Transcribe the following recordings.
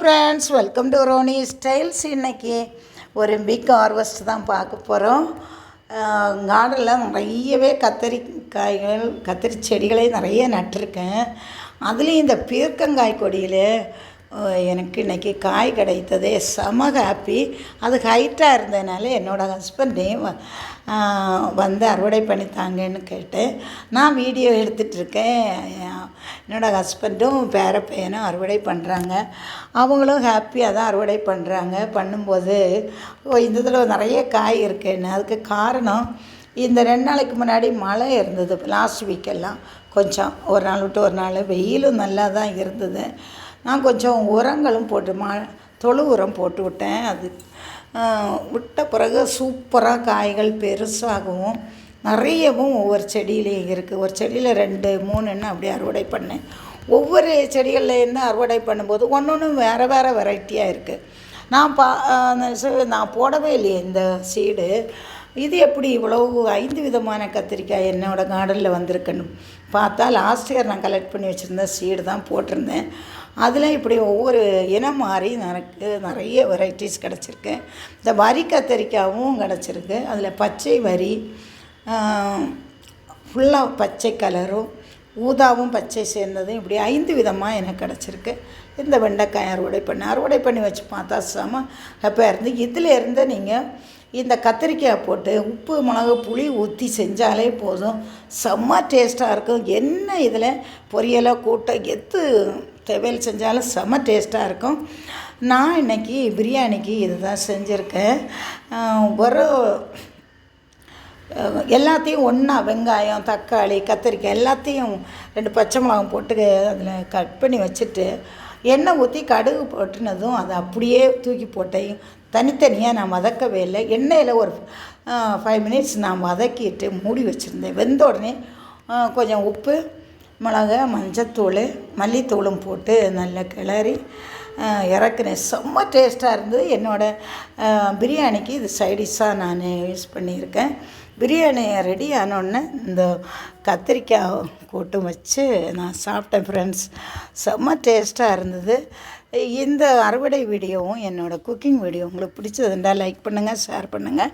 Friends, welcome to Roni Styles. இன்றைக்கி ஒரு big harvest தான் பார்க்க போகிறோம். கார்டனில் நிறையவே கத்திரி செடிகளை நிறைய நட்டிருக்கேன். அதுலேயும் இந்த பீர்க்கங்காய் கொடியில் எனக்கு இன்றைக்கி காய் கிடைத்ததே செம ஹாப்பி. அது ஹைட்டாக இருந்ததுனால என்னோடய ஹஸ்பண்டே வந்து அறுவடை பண்ணித்தாங்கன்னு கேட்டேன். நான் வீடியோ எடுத்துகிட்ருக்கேன். என்னோடய ஹஸ்பண்டும் பேர பையனும் அறுவடை பண்ணுறாங்க. அவங்களும் ஹாப்பியாக தான் அறுவடை பண்ணுறாங்க. பண்ணும்போது இந்த இதில் நிறைய காய் இருக்குன்னு அதுக்கு காரணம் இந்த 2 நாளைக்கு முன்னாடி மழை இருந்தது. லாஸ்ட் வீக்கெல்லாம் கொஞ்சம் ஒரு நாள் விட்டு ஒரு நாள் வெயிலும் நல்லா தான் இருந்தது. நான் கொஞ்சம் உரங்களும் போட்டு தொழு உரம் போட்டு விட்டேன். அது விட்ட பிறகு சூப்பராக காய்கள் பெருசாகவும் நிறையவும் ஒவ்வொரு செடியிலையும் இருக்குது. ஒரு செடியில் 2, 3ன்னு அப்படியே அறுவடை பண்ணேன். ஒவ்வொரு செடிகள்லேருந்து அறுவடை பண்ணும்போது ஒன்று வேறு வேறு வெரைட்டியாக இருக்குது. நான் போடவே இல்லையே இந்த சீடு. இது எப்படி இவ்வளவு 5 விதமான கத்திரிக்காய் என்னோடய கார்டனில் வந்திருக்குன்னு பார்த்தா லாஸ்ட் இயர் நான் கலெக்ட் பண்ணி வச்சுருந்த சீடு தான் போட்டிருந்தேன். அதில் இப்படி ஒவ்வொரு இனம் மாறி எனக்கு நிறைய வெரைட்டிஸ் கிடச்சிருக்கு. இந்த வரி கத்திரிக்காயும் கிடச்சிருக்கு. அதில் பச்சை வரி, ஃபுல்லாக பச்சை கலரும் ஊதாவும் பச்சை சேர்ந்ததும் இப்படி 5 விதமாக எனக்கு கிடச்சிருக்கு. இந்த வெண்டைக்காய் அறுவடை பண்ணி வச்சு பார்த்தா செம ஹாப்பியாக இருந்து. இதில் இருந்து நீங்கள் இந்த கத்திரிக்காய் போட்டு உப்பு மிளகு புளி ஊற்றி செஞ்சாலே போதும், செம்ம டேஸ்ட்டாக இருக்கும். என்ன இதில் பொரியலை கூட்ட துவையல் செஞ்சாலும் செம்ம டேஸ்ட்டாக இருக்கும். நான் இன்றைக்கி பிரியாணிக்கு இது தான் செஞ்சுருக்கேன். எல்லாத்தையும் ஒன்றா வெங்காயம், தக்காளி, கத்திரிக்காய் எல்லாத்தையும் 2 பச்சை மிளகாய் போட்டு அதில் கட் பண்ணி வச்சுட்டு எண்ணெய் ஊற்றி கடுகு போட்டுனதும் அதை அப்படியே தூக்கி போட்டேன். தனித்தனியாக நான் வதக்கவே இல்லை. எண்ணெயில் ஒரு 5 மினிட்ஸ் நான் வதக்கிட்டு மூடி வச்சுருந்தேன். வெந்த உடனே கொஞ்சம் உப்பு, மிளகா, மஞ்சத்தூள், மல்லித்தூளும் போட்டு நல்லா கிளறி இறக்குனேன். செம்ம டேஸ்ட்டாக இருந்தது. என்னோடய பிரியாணிக்கு இது சைடிஷ்ஷாக நான் யூஸ் பண்ணியிருக்கேன். பிரியாணி ரெடி ஆனோடனே இந்த கத்திரிக்காய் கூட்டு வச்சு நான் சாப்பிட்டேன் ஃப்ரெண்ட்ஸ். செம்ம டேஸ்ட்டாக இருந்தது. இந்த அறுவடை வீடியோவும் என்னோடய குக்கிங் வீடியோ உங்களுக்கு பிடிச்சதுண்டா லைக் பண்ணுங்கள், ஷேர் பண்ணுங்கள்.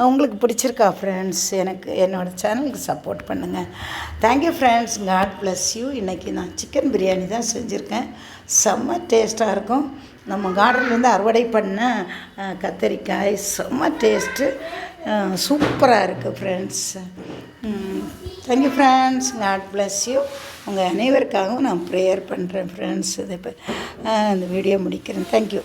உங்களுக்கு பிடிச்சிருக்கா ஃப்ரெண்ட்ஸ்? என்னோடய சேனலுக்கு சப்போர்ட் பண்ணுங்கள். Thank you friends. God bless you. இன்றைக்கி நான் சிக்கன் பிரியாணி தான் செஞ்சுருக்கேன். செம்ம டேஸ்ட்டாக இருக்கும். நம்ம கார்டன்லேருந்து அறுவடை பண்ண கத்திரிக்காய் செம்ம டேஸ்ட்டு, சூப்பராக இருக்குது friends. Thank you friends. God bless you. உங்கள் அனைவருக்காகவும் நான் ப்ரேயர் பண்ணுறேன் ஃப்ரெண்ட்ஸ். இதை இப்போ இந்த வீடியோ முடிக்கிறேன். தேங்க்யூ.